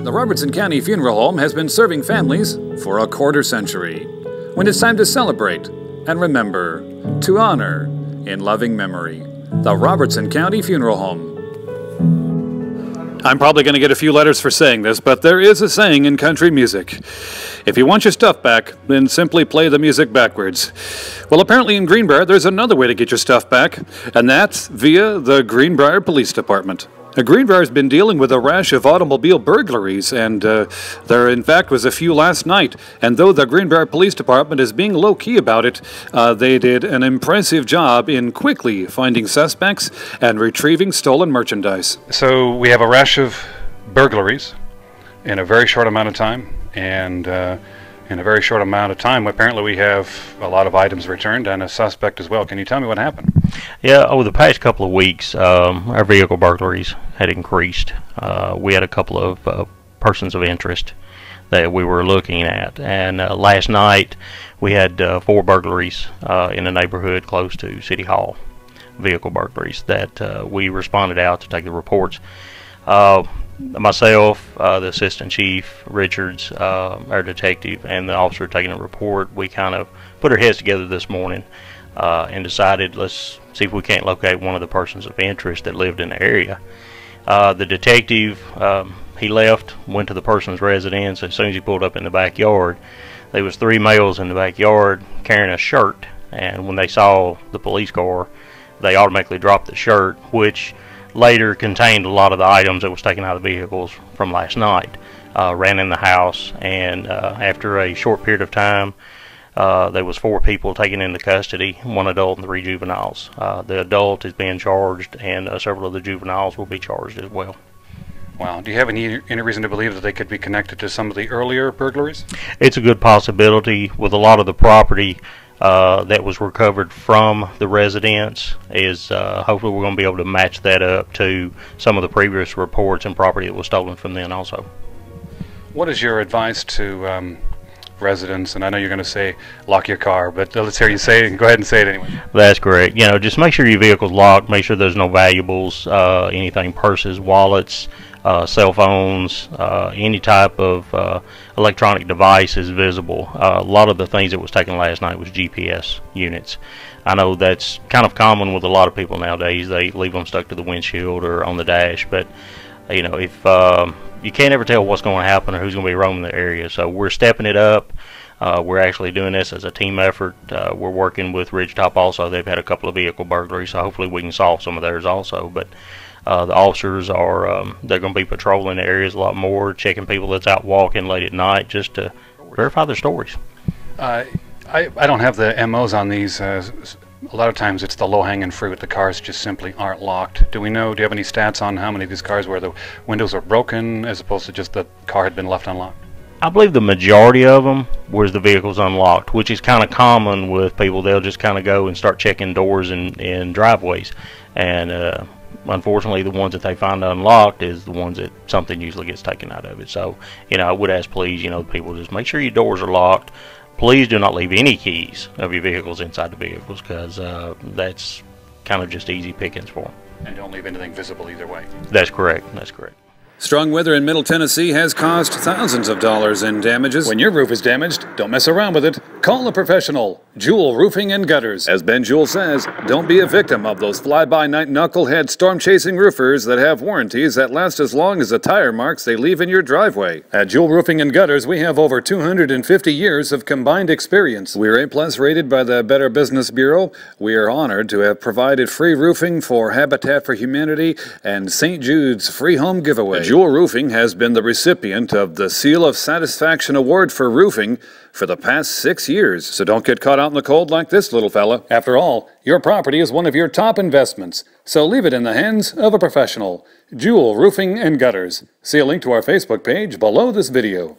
The Robertson County Funeral Home has been serving families for a quarter century. When it's time to celebrate and remember, to honor in loving memory, the Robertson County Funeral Home. I'm probably going to get a few letters for saying this, but there is a saying in country music. If you want your stuff back, then simply play the music backwards. Well, apparently in Greenbrier, there's another way to get your stuff back, and that's via the Greenbrier Police Department. Greenbrier has been dealing with a rash of automobile burglaries, and there in fact was a few last night. And though the Greenbrier Police Department is being low-key about it, they did an impressive job in quickly finding suspects and retrieving stolen merchandise. So we have a rash of burglaries in a very short amount of time, and in a very short amount of time apparently we have a lot of items returned and a suspect as well. Can you tell me what happened? Yeah, over the past couple of weeks, our vehicle burglaries had increased. We had a couple of persons of interest that we were looking at, and last night we had 4 burglaries in a neighborhood close to City Hall, vehicle burglaries that we responded out to take the reports. Myself, the assistant chief, Richards, our detective, and the officer taking a report, we kind of put our heads together this morning and decided, let's see if we can't locate one of the persons of interest that lived in the area. The detective, he left, went to the person's residence. As soon as he pulled up in the backyard, there was 3 males in the backyard carrying a shirt, and when they saw the police car, they automatically dropped the shirt, which later contained a lot of the items that was taken out of the vehicles from last night. Ran in the house, and after a short period of time, there was 4 people taken into custody, 1 adult and 3 juveniles. The adult is being charged, and several of the juveniles will be charged as well. Wow. Do you have any reason to believe that they could be connected to some of the earlier burglaries? It's a good possibility. With a lot of the property that was recovered from the residence, is hopefully we're going to be able to match that up to some of the previous reports and property that was stolen from them also. What is your advice to residents? And I know you're going to say lock your car, but let's hear you say it. Go ahead and say it anyway. That's correct. You know, just make sure your vehicle's locked, make sure there's no valuables, anything, purses, wallets, cell phones, any type of electronic device is visible. A lot of the things that was taken last night was GPS units. I know that's kind of common with a lot of people nowadays. They leave them stuck to the windshield or on the dash, but you know, if you can't ever tell what's going to happen or who's going to be roaming the area, so we're stepping it up. We're actually doing this as a team effort. We're working with Ridgetop also. They've had a couple of vehicle burglaries, so hopefully we can solve some of theirs also. But the officers are they're going to be patrolling the areas a lot more, checking people that's out walking late at night just to verify their stories. I don't have the MOs on these. A lot of times it's the low-hanging fruit. The cars just simply aren't locked. Do you have any stats on how many of these cars where the windows are broken as opposed to just the car had been left unlocked? I believe the majority of them was the vehicles unlocked, which is kind of common with people. They'll just kind of go and start checking doors and driveways, and unfortunately the ones that they find unlocked is the ones that something usually gets taken out of it. So, you know, I would ask, please, you know, people, just make sure your doors are locked. Please do not leave any keys of your vehicles inside the vehicles, because that's kind of just easy pickings for them. And don't leave anything visible either way. That's correct. That's correct. Strong weather in Middle Tennessee has caused thousands of dollars in damages. When your roof is damaged, don't mess around with it. Call a professional. Jewel Roofing and Gutters. As Ben Jewell says, don't be a victim of those fly-by-night knucklehead storm-chasing roofers that have warranties that last as long as the tire marks they leave in your driveway. At Jewel Roofing and Gutters, we have over 250 years of combined experience. We're A+ rated by the Better Business Bureau. We are honored to have provided free roofing for Habitat for Humanity and St. Jude's free home giveaway. Jewel Roofing has been the recipient of the Seal of Satisfaction Award for Roofing for the past 6 years. So don't get caught out in the cold like this little fella. After all, your property is one of your top investments, so leave it in the hands of a professional. Jewel Roofing and Gutters. See a link to our Facebook page below this video.